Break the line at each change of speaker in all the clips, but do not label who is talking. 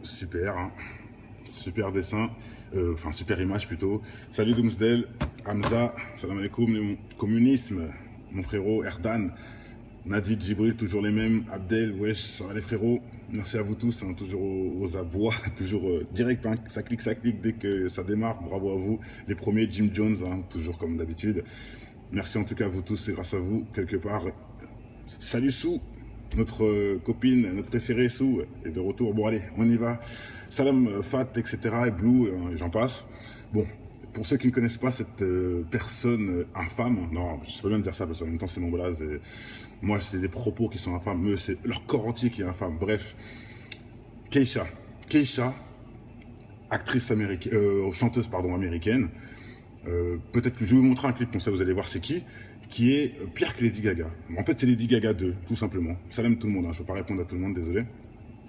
Super, hein. Super dessin, enfin super image plutôt. Salut Doomsdale, Hamza, salam alaikum, le communisme, mon frérot, Erdan, Nadid, Djibril, toujours les mêmes, Abdel, wesh, ça va les frérots. Merci à vous tous, hein, toujours aux abois, toujours direct, hein, ça clique dès que ça démarre, bravo à vous. Les premiers, Jim Jones, hein, toujours comme d'habitude. Merci en tout cas à vous tous, c'est grâce à vous, quelque part. Salut Sou, notre copine, notre préférée Sou, est de retour. Bon allez, on y va. Salam Fat, etc. et Blue, et j'en passe. Bon, pour ceux qui ne connaissent pas cette personne infâme, non, je peux bien dire ça parce qu'en même temps c'est mon blaze. Et moi c'est les propos qui sont infâmes, eux c'est leur corps entier qui est infâme. Bref, Keisha, actrice américaine, chanteuse pardon américaine. Peut-être que je vais vous montrer un clip comme ça, vous allez voir c'est qui est pire que Lady Gaga. En fait, c'est Lady Gaga 2, tout simplement. Salam tout le monde, hein, je ne peux pas répondre à tout le monde, désolé.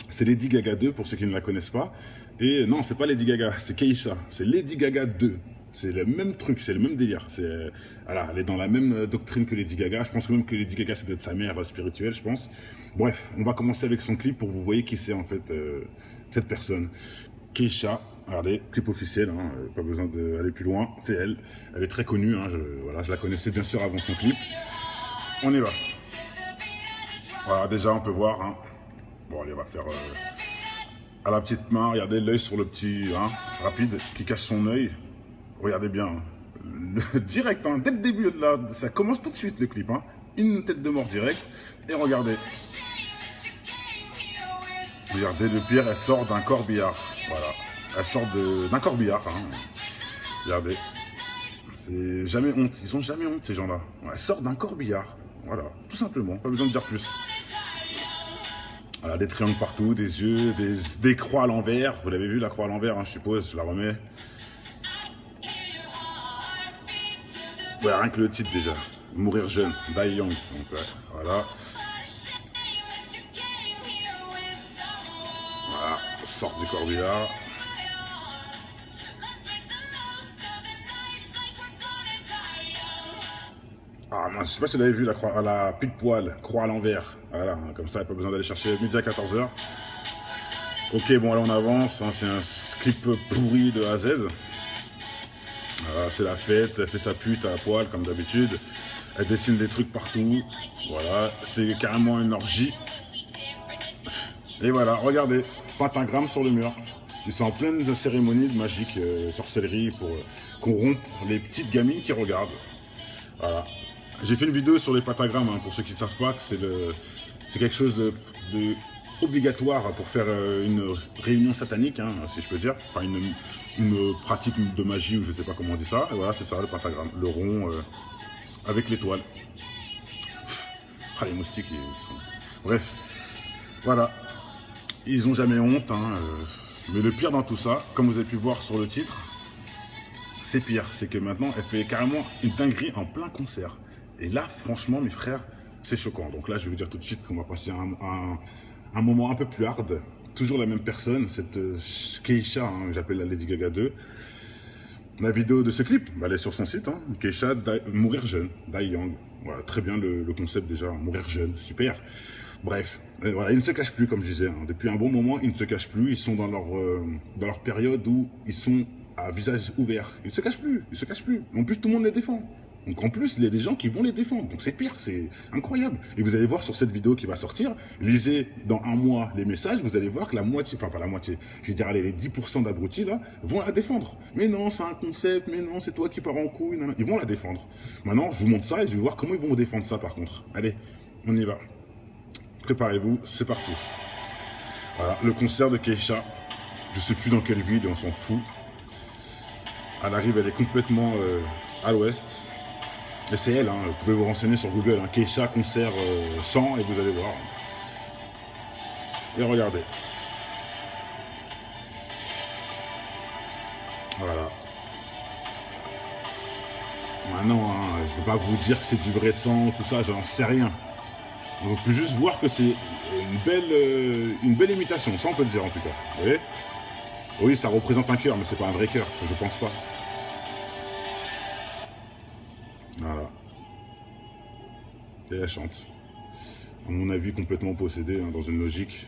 C'est Lady Gaga 2, pour ceux qui ne la connaissent pas. Et non, c'est pas Lady Gaga, c'est Keisha. C'est Lady Gaga 2. C'est le même truc, c'est le même délire. Voilà, elle est dans la même doctrine que Lady Gaga. Je pense même que Lady Gaga, c'est peut-être sa mère spirituelle, je pense. Bref, on va commencer avec son clip pour que vous voyez qui c'est en fait cette personne. Keisha, regardez, clip officiel, hein, pas besoin d'aller plus loin, c'est elle. Elle est très connue, hein, voilà, je la connaissais bien sûr avant son clip. On y va. Voilà, déjà on peut voir. Hein. Bon, allez, on va faire à la petite main. Regardez l'œil sur le petit, hein, rapide, qui cache son œil. Regardez bien. Hein. Direct, hein, dès le début, là, ça commence tout de suite le clip. Hein. Une tête de mort direct. Et regardez. Regardez, le pire, elle sort d'un corbillard. Voilà. Elle sort d'un corbillard. Hein. Regardez. C'est jamais honte. Ils ont jamais honte, ces gens-là. Elle sort d'un corbillard. Voilà. Tout simplement. Pas besoin de dire plus. Voilà, des triangles partout, des yeux, des croix à l'envers. Vous l'avez vu, la croix à l'envers, hein, je suppose. Je la remets. Ouais, rien que le titre déjà. Mourir jeune. Die young. Donc, ouais, voilà. Voilà. Sort du corbillard. Ah, moi, je sais pas si vous avez vu la croix à la pile poil, croix à l'envers. Voilà, hein, comme ça, pas besoin d'aller chercher midi à 14h. Ok, bon, allez, on avance. Hein, c'est un clip pourri de A à Z. Voilà, c'est la fête, elle fait sa pute à poil, comme d'habitude. Elle dessine des trucs partout. Voilà, c'est carrément une orgie. Et voilà, regardez, pentagramme sur le mur. Ils sont en pleine cérémonie de magique, sorcellerie, pour corrompre les petites gamines qui regardent. Voilà. J'ai fait une vidéo sur les pentagrammes, hein, pour ceux qui ne savent pas, que c'est quelque chose de obligatoire pour faire une réunion satanique, hein, si je peux dire. Enfin, une pratique de magie, ou je ne sais pas comment on dit ça. Et voilà, c'est ça, le pentagramme. Le rond avec l'étoile. Ah, les moustiques, ils sont... Bref, voilà. Ils n'ont jamais honte, hein, mais le pire dans tout ça, comme vous avez pu voir sur le titre, c'est pire, c'est que maintenant, elle fait carrément une dinguerie en plein concert. Et là, franchement, mes frères, c'est choquant. Donc là, je vais vous dire tout de suite qu'on va passer un moment un peu plus hard. Toujours la même personne, cette Keisha, hein, j'appelle la Lady Gaga 2. La vidéo de ce clip, bah, elle est sur son site, hein, Keisha, mourir jeune, die young. Voilà, très bien le concept déjà, mourir jeune, super. Bref, voilà, ils ne se cachent plus, comme je disais. Hein. Depuis un bon moment, ils ne se cachent plus. Ils sont dans leur période où ils sont à visage ouvert. Ils ne se cachent plus, ils se cachent plus. En plus, tout le monde les défend. Donc en plus, il y a des gens qui vont les défendre. Donc c'est pire, c'est incroyable. Et vous allez voir sur cette vidéo qui va sortir, lisez dans un mois les messages, vous allez voir que la moitié, enfin pas la moitié, je vais dire allez, les 10% d'abrutis là, vont la défendre. Mais non, c'est un concept, mais non, c'est toi qui pars en couille. Non, non. Ils vont la défendre. Maintenant, je vous montre ça et je vais voir comment ils vont vous défendre ça par contre. Allez, on y va. Préparez-vous, c'est parti. Voilà, le concert de Keisha. Je sais plus dans quelle ville, on s'en fout. Elle arrive, elle est complètement à l'ouest. Et c'est elle, hein, vous pouvez vous renseigner sur Google, hein, Keisha concert 100 et vous allez voir. Et regardez. Voilà. Maintenant, hein, je ne peux pas vous dire que c'est du vrai sang, tout ça, j'en sais rien. Donc, je peux juste voir que c'est une belle imitation, ça on peut le dire en tout cas. Vous voyez? Oui, ça représente un cœur, mais c'est pas un vrai cœur, je pense pas. Voilà. Et elle chante. À mon avis, complètement possédée, hein, dans une logique.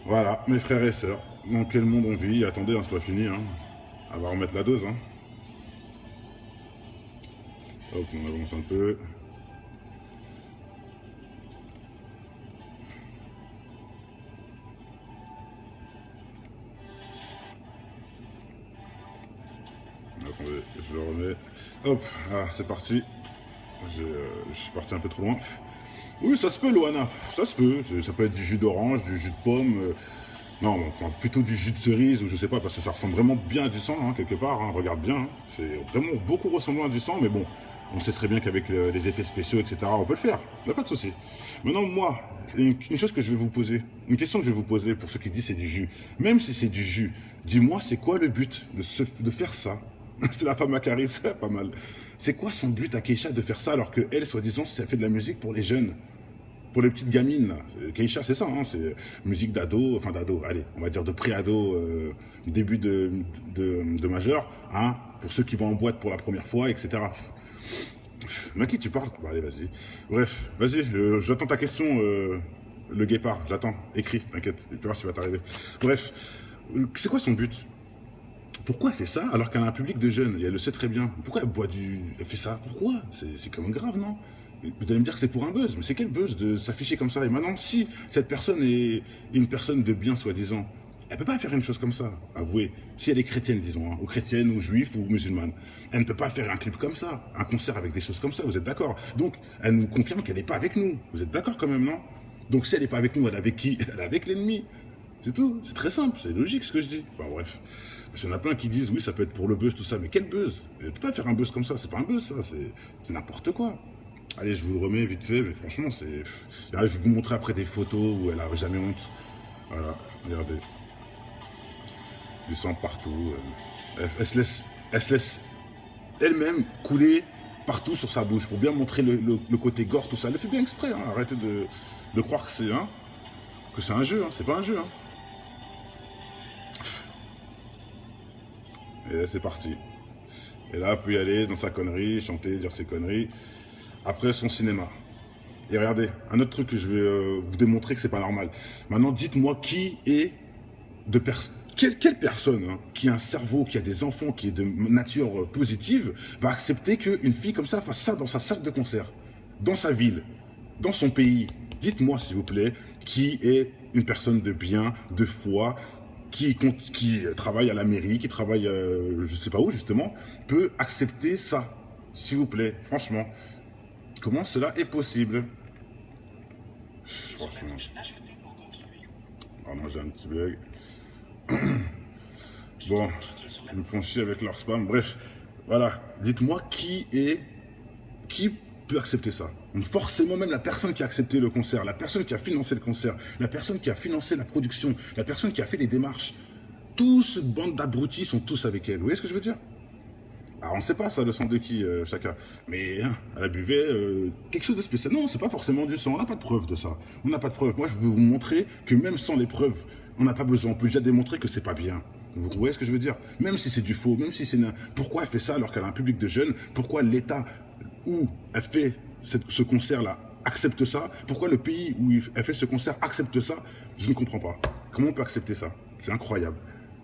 Voilà, mes frères et sœurs, dans quel monde on vit? Attendez, hein, c'est pas fini, hein. On va remettre la dose, hein. Hop, on avance un peu. Attendez, je le remets. Hop, ah, c'est parti. Je suis parti un peu trop loin. Oui, ça se peut, Loana. Ça se peut. Ça peut être du jus d'orange, du jus de pomme. Non, enfin, plutôt du jus de cerise, ou je sais pas, parce que ça ressemble vraiment bien à du sang, hein, quelque part. Hein, regarde bien. Hein. C'est vraiment beaucoup ressemblant à du sang, mais bon, on sait très bien qu'avec les effets spéciaux, etc., on peut le faire. Il n'y a pas de souci. Maintenant, moi, une chose que je vais vous poser, une question que je vais vous poser pour ceux qui disent c'est du jus. Même si c'est du jus, dis-moi, c'est quoi le but de faire ça? C'est la femme à Caris, pas mal. C'est quoi son but à Keisha de faire ça alors que elle, soi-disant, ça fait de la musique pour les jeunes, pour les petites gamines là. Keisha, c'est ça, hein, c'est musique d'ado, enfin d'ado, allez, on va dire de pré-ado, début de majeur, hein, pour ceux qui vont en boîte pour la première fois, etc. Mais à qui tu parles? Bon, allez, vas-y. Bref, vas-y, j'attends ta question, le guépard, j'attends, écris, t'inquiète, tu vois si tu vas t'arriver. Bref, c'est quoi son but? Pourquoi elle fait ça alors qu'elle a un public de jeunes et elle le sait très bien? Pourquoi elle fait ça? Pourquoi? C'est quand même grave, non? Vous allez me dire que c'est pour un buzz, mais c'est quel buzz de s'afficher comme ça? Et maintenant, si cette personne est une personne de bien soi-disant, elle peut pas faire une chose comme ça, avouez. Si elle est chrétienne, disons, hein, ou chrétienne, ou juive, ou musulmane, elle ne peut pas faire un clip comme ça, un concert avec des choses comme ça, vous êtes d'accord? Donc, elle nous confirme qu'elle n'est pas avec nous. Vous êtes d'accord quand même, non? Donc, si elle n'est pas avec nous, elle est avec qui? Elle est avec l'ennemi. C'est tout, c'est très simple, c'est logique ce que je dis. Enfin bref. Parce qu'il y en a plein qui disent oui, ça peut être pour le buzz, tout ça, mais quel buzz? Elle ne peut pas faire un buzz comme ça, c'est pas un buzz, ça, c'est n'importe quoi. Allez, je vous le remets vite fait, mais franchement, c'est. Je vais vous montrer après des photos où elle a jamais honte. Voilà, regardez. Du sang partout. Elle se laisse elle-même couler partout sur sa bouche pour bien montrer le côté gore, tout ça. Elle le fait bien exprès, hein. Arrêtez de croire que c'est un jeu, hein. C'est pas un jeu. Hein. Et là, c'est parti. Et là, elle peut y aller dans sa connerie, chanter, dire ses conneries. Après, son cinéma. Et regardez, un autre truc que je vais vous démontrer que c'est pas normal. Maintenant, dites-moi qui est de personne. Quelle personne hein, qui a un cerveau, qui a des enfants, qui est de nature positive, va accepter qu'une fille comme ça fasse ça dans sa salle de concert, dans sa ville, dans son pays? Dites-moi, s'il vous plaît, qui est une personne de bien, de foi, qui travaille à la mairie, qui travaille, je sais pas où justement, peut accepter ça, s'il vous plaît, franchement. Comment cela est possible? Franchement. Pardon, j'ai un petit bug. Bon, ils me font chier avec leur spam. Bref, voilà. Dites-moi qui peut accepter ça? Donc forcément, même la personne qui a accepté le concert, la personne qui a financé le concert, la personne qui a financé la production, la personne qui a fait les démarches, tous, bande d'abrutis, sont tous avec elle. Vous voyez ce que je veux dire? Alors on ne sait pas ça, le sang de qui, chacun. Mais hein, elle buvait quelque chose de spécial. Non, c'est pas forcément du sang, on n'a pas de preuve de ça. On n'a pas de preuve. Moi, je veux vous montrer que même sans les preuves, on n'a pas besoin. On peut déjà démontrer que c'est pas bien. Vous voyez ce que je veux dire? Même si c'est du faux, même si c'est... Pourquoi elle fait ça alors qu'elle a un public de jeunes? Pourquoi l'État où elle fait ce concert-là accepte ça? Pourquoi le pays où elle fait ce concert accepte ça? Je ne comprends pas. Comment on peut accepter ça? C'est incroyable.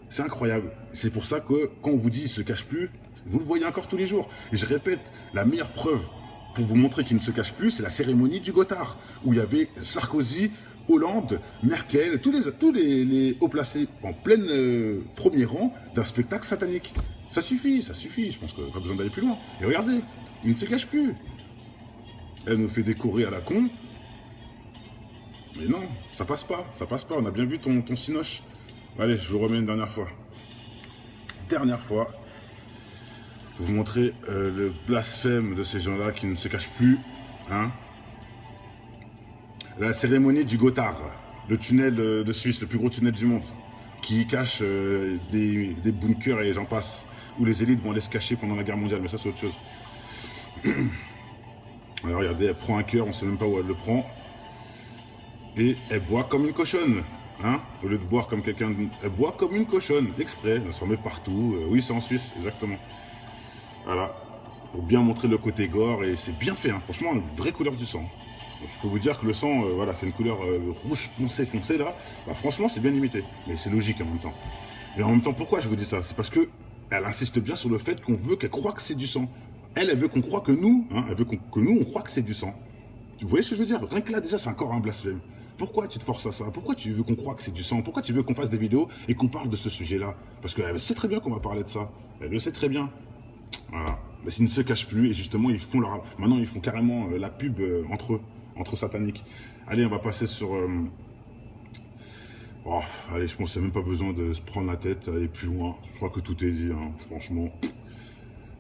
C'est incroyable. C'est pour ça que quand on vous dit qu'il ne se cache plus, vous le voyez encore tous les jours. Et je répète, la meilleure preuve pour vous montrer qu'il ne se cache plus, c'est la cérémonie du Gothard, où il y avait Sarkozy, Hollande, Merkel, tous les hauts placés en plein premier rang d'un spectacle satanique. Ça suffit. Je pense qu'on n'a pas besoin d'aller plus loin. Et regardez, il ne se cache plus. Elle nous fait décorer à la con. Mais non, ça passe pas. On a bien vu ton cinoche. Allez, je vous remets une dernière fois. Pour vous montrer le blasphème de ces gens-là qui ne se cachent plus. Hein. La cérémonie du Gothard, le tunnel de Suisse, le plus gros tunnel du monde, qui cache des bunkers et j'en passe, où les élites vont aller se cacher pendant la guerre mondiale, mais ça c'est autre chose. Alors regardez, elle prend un cœur, on ne sait même pas où elle le prend, et elle boit comme une cochonne. Hein, au lieu de boire comme quelqu'un, elle boit comme une cochonne, exprès, elle s'en met partout. Oui, c'est en Suisse, exactement. Voilà, pour bien montrer le côté gore, et c'est bien fait, hein. Franchement, une vraie couleur du sang. Je peux vous dire que le sang, voilà, c'est une couleur rouge foncé là. Bah, franchement, c'est bien imité. Mais c'est logique en même temps. Mais en même temps, pourquoi je vous dis ça? C'est parce que elle insiste bien sur le fait qu'on veut qu'elle croie que c'est du sang. Elle veut qu'on croie que nous, hein, elle veut que nous, on croit que c'est du sang. Vous voyez ce que je veux dire? Rien que là, déjà, c'est encore un blasphème. Pourquoi tu te forces à ça? Pourquoi tu veux qu'on croie que c'est du sang? Pourquoi tu veux qu'on fasse des vidéos et qu'on parle de ce sujet-là? Parce qu'elle sait très bien qu'on va parler de ça. Elle le sait très bien. Voilà. Mais s'ils ne se cachent plus, et justement, ils font leur... Maintenant, ils font carrément la pub entre eux, entre sataniques. Allez, on va passer sur... Oh, allez, je pense qu'il n'y a même pas besoin de se prendre la tête, aller plus loin. Je crois que tout est dit, hein, franchement.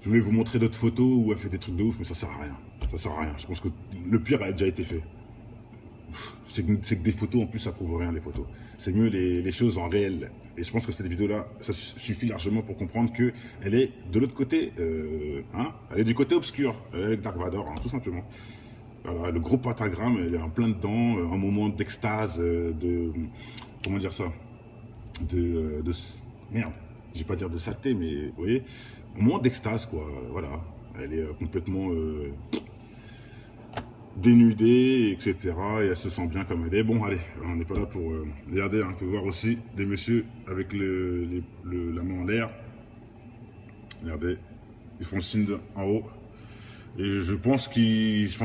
Je voulais vous montrer d'autres photos où elle fait des trucs de ouf, mais ça sert à rien. Ça sert à rien. Je pense que le pire a déjà été fait. C'est que des photos, en plus, ça prouve rien, les photos. C'est mieux les choses en réel. Et je pense que cette vidéo-là, ça suffit largement pour comprendre qu'elle est de l'autre côté. Hein, elle est du côté obscur, avec Dark Vador, hein, tout simplement. Voilà, le gros pentagramme, elle est en plein dedans, un moment d'extase, comment dire ça, merde, je vais pas dire de saleté, mais vous voyez, un moment d'extase, quoi, voilà, elle est complètement dénudée, etc., et elle se sent bien comme elle est. Bon, allez, on n'est pas là pour regarder, hein, on peut voir aussi des messieurs avec la main en l'air, regardez, ils font le signe en haut. Et je pense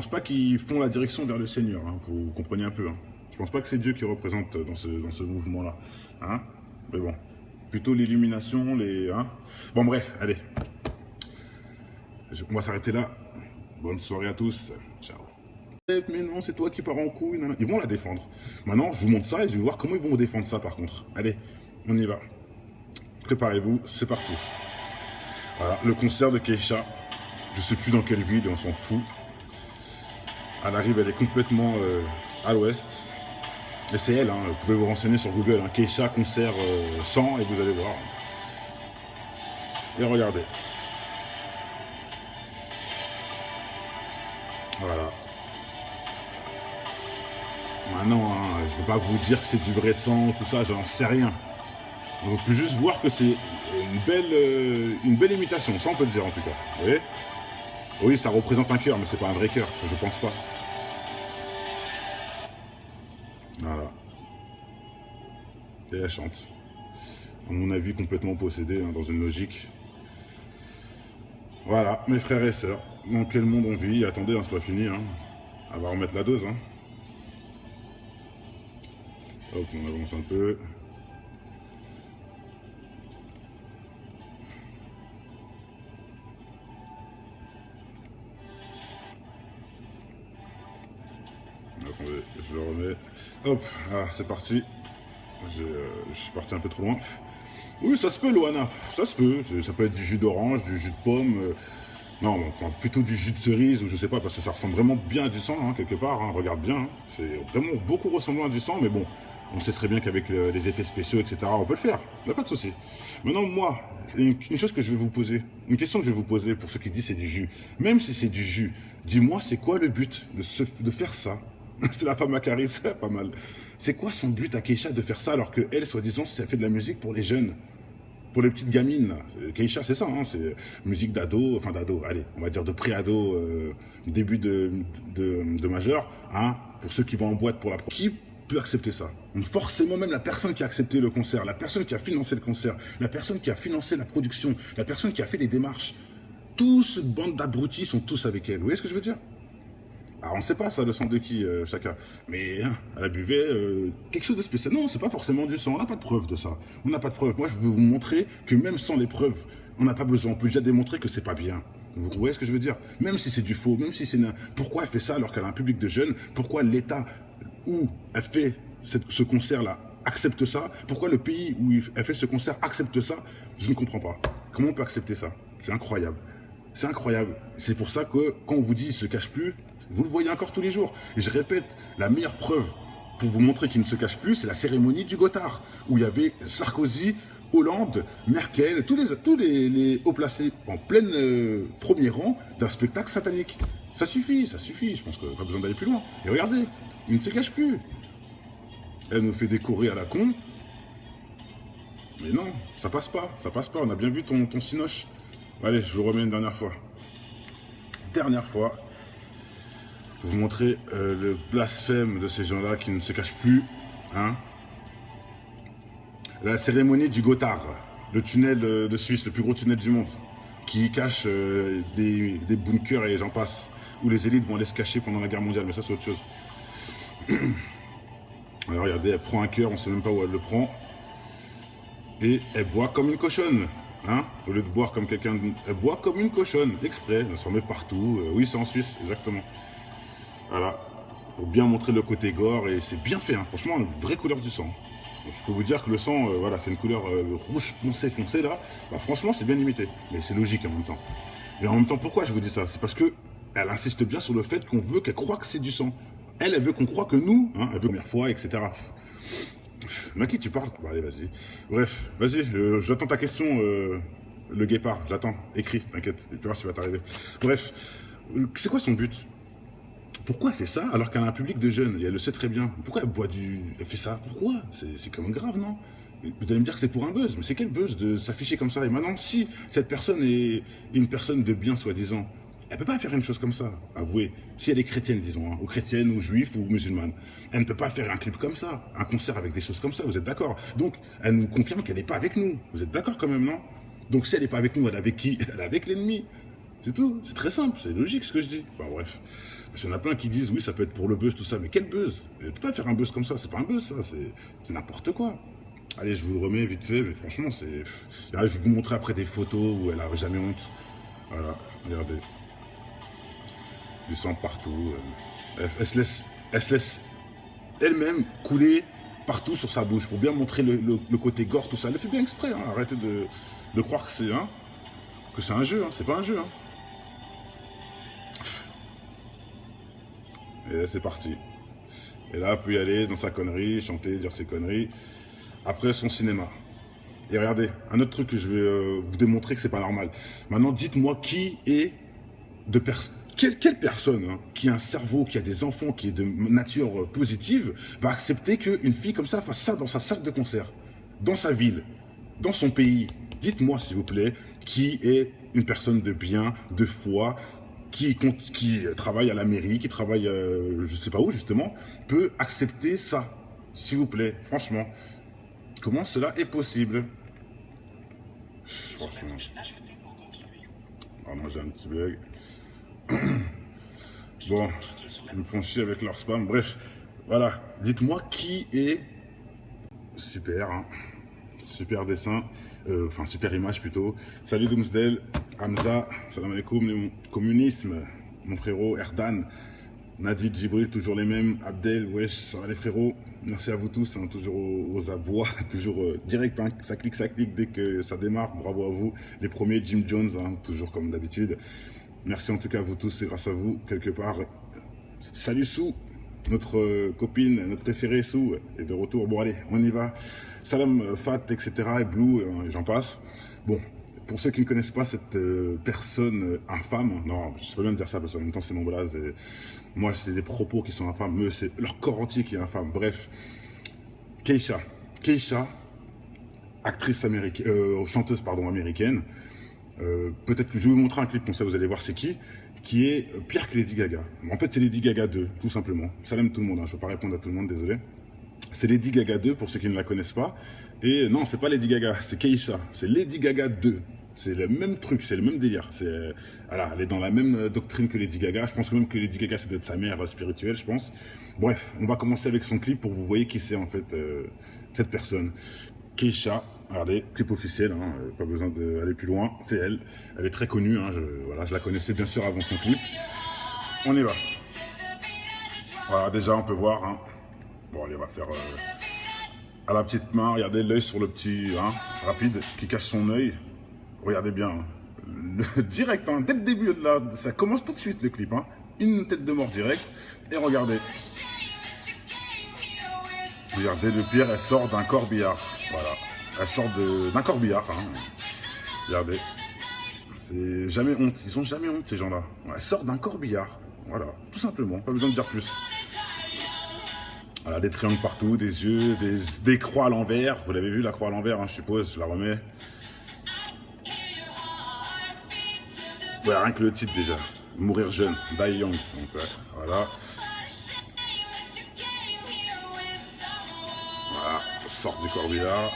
pas qu'ils font la direction vers le Seigneur, hein, pour que vous compreniez un peu. Hein. Je pense pas que c'est Dieu qui représente dans ce mouvement-là. Hein, mais bon, plutôt l'illumination, hein. Bon bref, allez. On va s'arrêter là. Bonne soirée à tous. Ciao. Mais non, c'est toi qui pars en couille. Ils vont la défendre. Maintenant, je vous montre ça et je vais voir comment ils vont vous défendre ça par contre. Allez, on y va. Préparez-vous, c'est parti. Voilà, le concert de Keisha. Je sais plus dans quelle ville, on s'en fout. Elle arrive, elle est complètement à l'ouest. Et c'est elle, hein, vous pouvez vous renseigner sur Google, hein, Keisha concert 100 et vous allez voir. Et regardez. Voilà. Maintenant, hein, je ne peux pas vous dire que c'est du vrai sang, tout ça, j'en sais rien. Vous pouvez juste voir que c'est une belle imitation, ça on peut le dire en tout cas. Vous voyez? Oui, ça représente un cœur, mais c'est pas un vrai cœur, je pense pas. Voilà. Et elle chante. À mon avis, complètement possédée, hein, dans une logique. Voilà, mes frères et sœurs, dans quel monde on vit? Attendez, hein, c'est pas fini, hein. On va remettre la dose, hein. Hop, on avance un peu. Attendez, je le remets. Hop, ah, c'est parti. Je suis parti un peu trop loin. Oui, ça se peut, Loana. Ça se peut. Ça peut être du jus d'orange, du jus de pomme. Non, enfin, plutôt du jus de cerise, ou je sais pas, parce que ça ressemble vraiment bien à du sang, hein, quelque part. Hein, regarde bien. Hein. C'est vraiment beaucoup ressemblant à du sang, mais bon, on sait très bien qu'avec les effets spéciaux, etc., on peut le faire. Il n'y a pas de souci. Maintenant, moi, une chose que je vais vous poser, une question que je vais vous poser pour ceux qui disent c'est du jus. Même si c'est du jus, dis-moi, c'est quoi le but de faire ça? C'est la femme à Caris, pas mal. C'est quoi son but à Keisha de faire ça alors qu'elle, soi-disant, elle fait de la musique pour les jeunes, pour les petites gamines là. Keisha, c'est ça, hein, c'est musique d'ado, enfin d'ado, allez, on va dire de pré-ado, début de majeur, hein, pour ceux qui vont en boîte pour la première. Qui peut accepter ça? Donc forcément, même la personne qui a accepté le concert, la personne qui a financé le concert, la personne qui a financé la production, la personne qui a fait les démarches, tous, bande d'abrutis, sont tous avec elle. Vous voyez ce que je veux dire? Alors on ne sait pas ça, le sang de qui, chacun. Mais hein, elle buvait quelque chose de spécial. Non, c'est pas forcément du sang, on n'a pas de preuve de ça. On n'a pas de preuve. Moi, je veux vous montrer que même sans les preuves, on n'a pas besoin. On peut déjà démontrer que c'est pas bien. Vous voyez ce que je veux dire? Même si c'est du faux, même si c'est... Pourquoi elle fait ça alors qu'elle a un public de jeunes? Pourquoi l'État où elle fait ce concert-là accepte ça? Pourquoi le pays où elle fait ce concert accepte ça? Je ne comprends pas. Comment on peut accepter ça? C'est incroyable. C'est incroyable. C'est pour ça que quand on vous dit qu'il ne se cache plus, vous le voyez encore tous les jours. Et je répète, la meilleure preuve pour vous montrer qu'il ne se cache plus, c'est la cérémonie du Gothard, où il y avait Sarkozy, Hollande, Merkel, tous les hauts placés en plein premier rang d'un spectacle satanique. Ça suffit, je pense qu'il n'y a pas besoin d'aller plus loin. Et regardez, il ne se cache plus. Elle nous fait décorer à la con. Mais non, ça passe pas, on a bien vu ton cinoche. Allez, je vous remets une dernière fois. Dernière fois. Pour vous montrer le blasphème de ces gens-là qui ne se cachent plus. Hein. La cérémonie du Gothard, le tunnel de Suisse, le plus gros tunnel du monde, qui cache des bunkers et j'en passe, où les élites vont aller se cacher pendant la guerre mondiale, mais ça c'est autre chose. Alors regardez, elle prend un cœur, on ne sait même pas où elle le prend, et elle boit comme une cochonne, hein. Au lieu de boire comme quelqu'un, elle boit comme une cochonne, exprès, elle s'en met partout, oui c'est en Suisse, exactement. Voilà, pour bien montrer le côté gore, et c'est bien fait, hein. Franchement, une vraie couleur du sang. Je peux vous dire que le sang, voilà, c'est une couleur rouge foncé là. Bah, franchement, c'est bien imité. Mais c'est logique en même temps. Mais en même temps, pourquoi je vous dis ça? C'est parce que elle insiste bien sur le fait qu'on veut qu'elle croie que c'est du sang. Elle veut qu'on croie que nous, hein, elle veut première fois, etc. Mais à qui tu parles? Bon, allez, vas-y. Bref, vas-y, j'attends ta question, le guépard. J'attends. Écris, t'inquiète. Tu vois, tu vas t'arriver. Bref, c'est quoi son but? Pourquoi elle fait ça alors qu'elle a un public de jeunes et elle le sait très bien? Pourquoi elle boit du... Elle fait ça? Pourquoi? C'est quand même grave, non? Vous allez me dire que c'est pour un buzz, mais c'est quel buzz de s'afficher comme ça? Et maintenant, si cette personne est une personne de bien soi-disant, elle peut pas faire une chose comme ça, avouez. Si elle est chrétienne, disons, hein, ou chrétienne, ou juive, ou musulmane, elle ne peut pas faire un clip comme ça, un concert avec des choses comme ça, vous êtes d'accord? Donc, elle nous confirme qu'elle n'est pas avec nous. Vous êtes d'accord quand même, non? Donc, si elle n'est pas avec nous, elle est avec qui? Elle est avec l'ennemi. C'est tout, c'est très simple, c'est logique ce que je dis. Enfin bref, parce qu'il y en a plein qui disent oui ça peut être pour le buzz tout ça, mais quel buzz? Elle ne peut pas faire un buzz comme ça, c'est pas un buzz ça, c'est n'importe quoi. Allez, je vous le remets vite fait, mais franchement c'est... Je vais vous montrer après des photos où elle a jamais honte. Voilà, regardez. Du sang partout. Elle se laisse elle-même couler partout sur sa bouche pour bien montrer le côté gore, tout ça. Elle le fait bien exprès, hein. Arrêtez de croire que c'est un jeu, hein. C'est pas un jeu. Hein. Et là, c'est parti. Et là, elle peut y aller dans sa connerie, chanter, dire ses conneries. Après, son cinéma. Et regardez, un autre truc que je vais vous démontrer que c'est pas normal. Maintenant, dites-moi qui est de personne... Quelle personne hein, qui a un cerveau, qui a des enfants, qui est de nature positive, va accepter qu'une fille comme ça fasse ça dans sa salle de concert, dans sa ville, dans son pays? Dites-moi, s'il vous plaît, qui est une personne de bien, de foi, qui travaille à la mairie, qui travaille, je sais pas où justement, peut accepter ça, s'il vous plaît, franchement. Comment cela est possible? Franchement. Ah non, j'ai un petit bug. Bon, ils me font chier avec leur spam. Bref, voilà. Dites-moi qui est... Super, hein. Super dessin. Enfin, super image plutôt. Salut Doomsdale, Hamza, salam alaikum, communisme, mon frérot, Erdan, Nadid, Djibril, toujours les mêmes, Abdel, wesh, ça va les frérots, merci à vous tous, hein, toujours aux abois, toujours direct, hein, ça clique dès que ça démarre, bravo à vous, les premiers, Jim Jones, hein, toujours comme d'habitude, merci en tout cas à vous tous, c'est grâce à vous, quelque part, salut Sou, notre copine, notre préférée Sou, est de retour, bon allez, on y va, salam Fat, etc., et Blue, et j'en passe, bon. Pour ceux qui ne connaissent pas cette personne infâme, non, je ne sais pas bien dire ça parce qu'en même temps c'est mon blaze. Et moi, c'est les propos qui sont infâmes, mais c'est leur corps entier qui est infâme. Bref, Keisha, actrice américaine, chanteuse pardon américaine. Peut-être que je vais vous montrer un clip comme ça, vous allez voir c'est qui est pire que Lady Gaga. En fait, c'est Lady Gaga 2, tout simplement. Salam tout le monde, hein, je ne peux pas répondre à tout le monde, désolé. C'est Lady Gaga 2 pour ceux qui ne la connaissent pas. Et non, c'est pas Lady Gaga, c'est Keisha, c'est Lady Gaga 2. C'est le même truc, c'est le même délire. Voilà, elle est dans la même doctrine que Lady Gaga. Je pense même que Lady Gaga, c'est d'être sa mère spirituelle, je pense. Bref, on va commencer avec son clip pour que vous voyez qui c'est en fait cette personne. Keisha, regardez, clip officiel, hein, pas besoin d'aller plus loin. C'est elle. Elle est très connue, hein, voilà, je la connaissais bien sûr avant son clip. On y va. Voilà, déjà on peut voir. Hein. Bon, allez, on va faire à la petite main. Regardez l'œil sur le petit, hein, rapide, qui cache son œil. Regardez bien, hein. Direct, hein, dès le début, là, ça commence tout de suite le clip. Hein. Une tête de mort direct. Et regardez. Regardez, le pire, elle sort d'un corbillard. Voilà. Elle sort d'un corbillard. Hein. Regardez. C'est jamais honte. Ils ont jamais honte, ces gens-là. Elle sort d'un corbillard. Voilà. Tout simplement. Pas besoin de dire plus. Voilà, des triangles partout, des yeux, des croix à l'envers. Vous l'avez vu, la croix à l'envers, hein, je suppose. Je la remets. Ouais, rien que le titre déjà. Mourir jeune, Die Young. Donc, ouais, voilà. Voilà, sort du corbillard.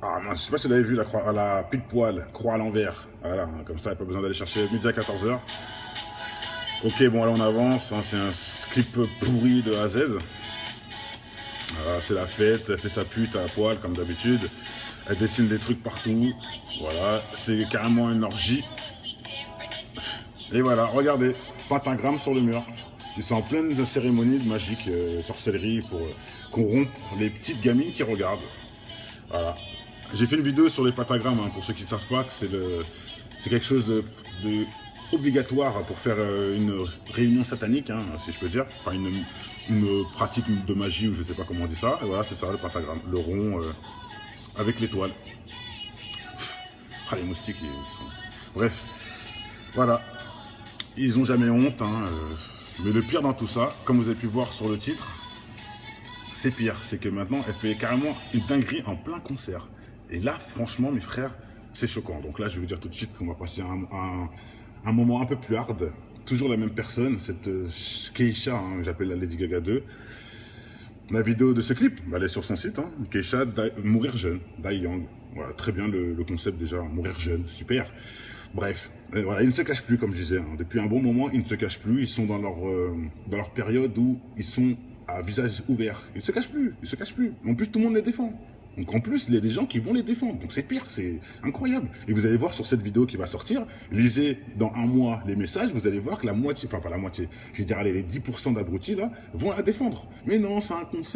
Ah mince, je sais pas si vous avez vu la croix, la pile poil, croix à l'envers. Voilà, hein, comme ça, il n'y a pas besoin d'aller chercher midi à 14h. Ok, bon, là on avance, hein, c'est un clip pourri de A à Z. Voilà, c'est la fête, elle fait sa pute à poil comme d'habitude. Elle dessine des trucs partout. Voilà, c'est carrément une orgie. Et voilà, regardez, pentagramme sur le mur. Ils sont en pleine cérémonie de magique, sorcellerie, pour corrompre les petites gamines qui regardent. Voilà. J'ai fait une vidéo sur les pentagrammes, hein, pour ceux qui ne savent pas, que c'est quelque chose de obligatoire pour faire une réunion satanique, hein, si je peux dire. Enfin, une pratique de magie, ou je ne sais pas comment on dit ça. Et voilà, c'est ça, le pentagramme. Le rond avec l'étoile. Ah, les moustiques, ils sont... Bref, voilà. Ils n'ont jamais honte, hein, mais le pire dans tout ça, comme vous avez pu voir sur le titre, c'est pire, c'est que maintenant, elle fait carrément une dinguerie en plein concert. Et là, franchement, mes frères, c'est choquant. Donc là, je vais vous dire tout de suite qu'on va passer un moment un peu plus hard. Toujours la même personne, cette Keisha, hein, que j'appelle la Lady Gaga 2. La vidéo de ce clip, elle est sur son site, hein, Keisha, Mourir jeune, Die Young. Voilà, très bien le concept déjà, mourir jeune, super. Bref, voilà, ils ne se cachent plus, comme je disais. Hein. Depuis un bon moment, ils ne se cachent plus. Ils sont dans leur période où ils sont à visage ouvert. Ils ne se cachent plus, ils se cachent plus. En plus, tout le monde les défend. Donc en plus, il y a des gens qui vont les défendre. Donc c'est pire, c'est incroyable. Et vous allez voir sur cette vidéo qui va sortir, lisez dans un mois les messages, vous allez voir que la moitié, enfin pas la moitié, je vais dire allez, les 10% d'abrutis là, vont la défendre. Mais non, c'est un concept.